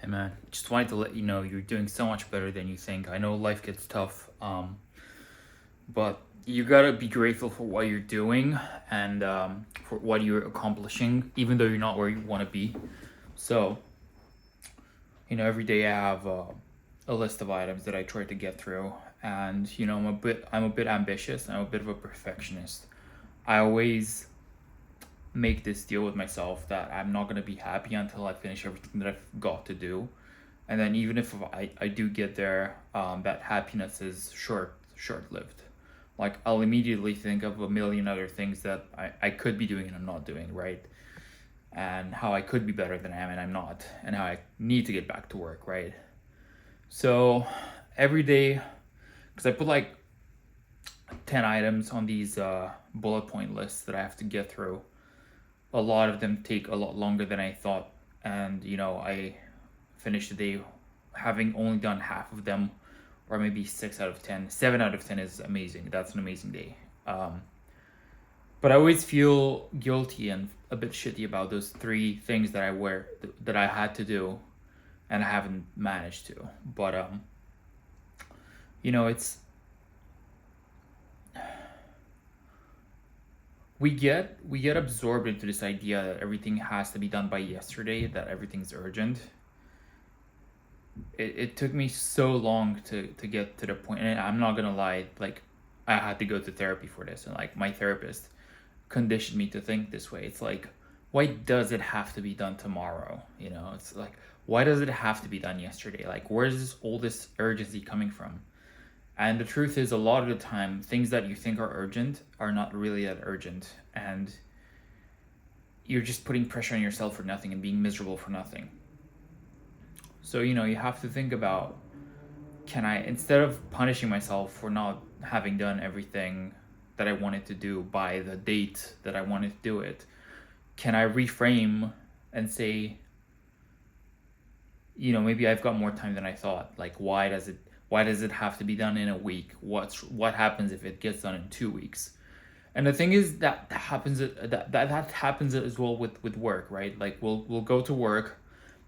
Hey man, just wanted to let you know you're doing so much better than you think. I know life gets tough, but you gotta be grateful for what you're doing and for what you're accomplishing, even though you're not where you want to be. So, every day I have a list of items that I try to get through, and I'm a bit ambitious. I'm a bit of a perfectionist. I always make this deal with myself that I'm not gonna be happy until I finish everything that I've got to do. And then even if I do get there, that happiness is short lived. Like I'll immediately think of a million other things that I could be doing and I'm not doing, right? And how I could be better than I am and I'm not, and how I need to get back to work, right? So every day, because I put like 10 items on these bullet point lists that I have to get through. A lot of them take a lot longer than I thought, and I finished the day having only done half of them, or maybe 6 out of 10. 7 out of 10 is amazing. That's an amazing day. But I always feel guilty and a bit shitty about those three things that I had to do, and I haven't managed to. But it's we get absorbed into this idea that everything has to be done by yesterday, that everything's urgent. It took me so long to get to the point, and I'm not gonna lie, like I had to go to therapy for this, and like my therapist conditioned me to think this way. It's like, why does it have to be done tomorrow? It's like, why does it have to be done yesterday? Like, where's all this urgency coming from? And the truth is, a lot of the time, things that you think are urgent are not really that urgent, and you're just putting pressure on yourself for nothing and being miserable for nothing. So, you have to think about, can I, instead of punishing myself for not having done everything that I wanted to do by the date that I wanted to do it, can I reframe and say, maybe I've got more time than I thought. Like, why does it have to be done in a week? What happens if it gets done in 2 weeks? And the thing is that happens as well with work, right? Like we'll go to work,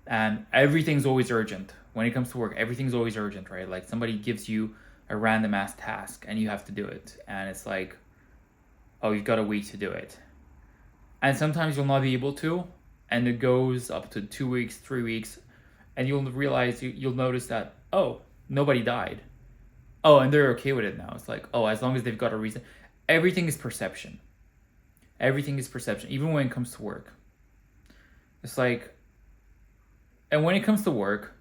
and everything's always urgent. When it comes to work, everything's always urgent, right? Like somebody gives you a random ass task and you have to do it, and it's like, oh, you've got a week to do it. And sometimes you'll not be able to, and it goes up to 2 weeks, 3 weeks, and you'll notice that, oh, nobody died. Oh, and they're okay with it now. It's like, oh, as long as they've got a reason. Everything is perception. Everything is perception, even when it comes to work. It's like, and when it comes to work,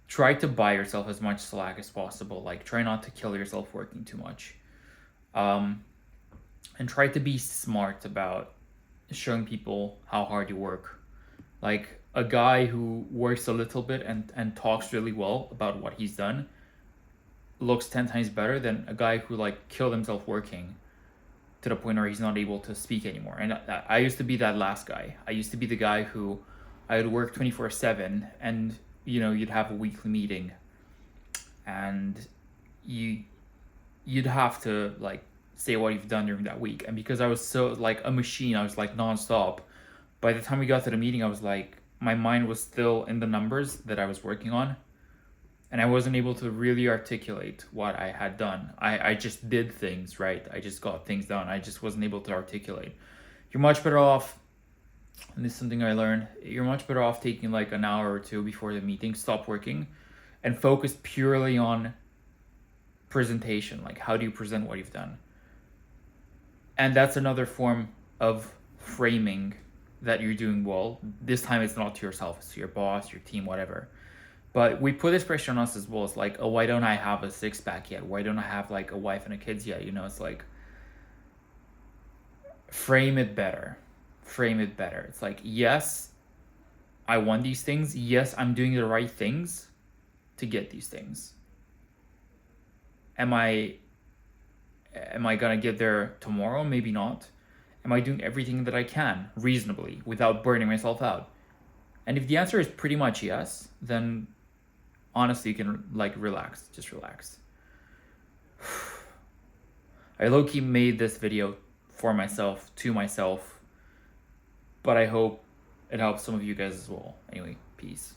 try to buy yourself as much slack as possible. Like, try not to kill yourself working too much. And try to be smart about showing people how hard you work. Like, a guy who works a little bit and talks really well about what he's done looks 10 times better than a guy who like killed himself working to the point where he's not able to speak anymore. And I used to be that last guy. I used to be the guy who I would work 24/7, and you'd have a weekly meeting, and you'd have to like say what you've done during that week. And because I was so like a machine, I was like nonstop. By the time we got to the meeting, I was like, my mind was still in the numbers that I was working on, and I wasn't able to really articulate what I had done. I just did things, right? I just got things done. I just wasn't able to articulate. You're much better off, and this is something I learned, you're much better off taking like an hour or two before the meeting, stop working, and focus purely on presentation. Like, how do you present what you've done? And that's another form of framing that you're doing well. This time it's not to yourself, it's to your boss, your team, whatever. But we put this pressure on us as well. It's like, oh, why don't I have a six pack yet? Why don't I have like a wife and a kids yet? It's like, frame it better. Frame it better. It's like, yes, I want these things. Yes, I'm doing the right things to get these things. Am I gonna get there tomorrow? Maybe not. Am I doing everything that I can reasonably without burning myself out? And if the answer is pretty much yes, then honestly, you can like relax. Just relax. I low-key made this video for myself, to myself, but I hope it helps some of you guys as well. Anyway, peace.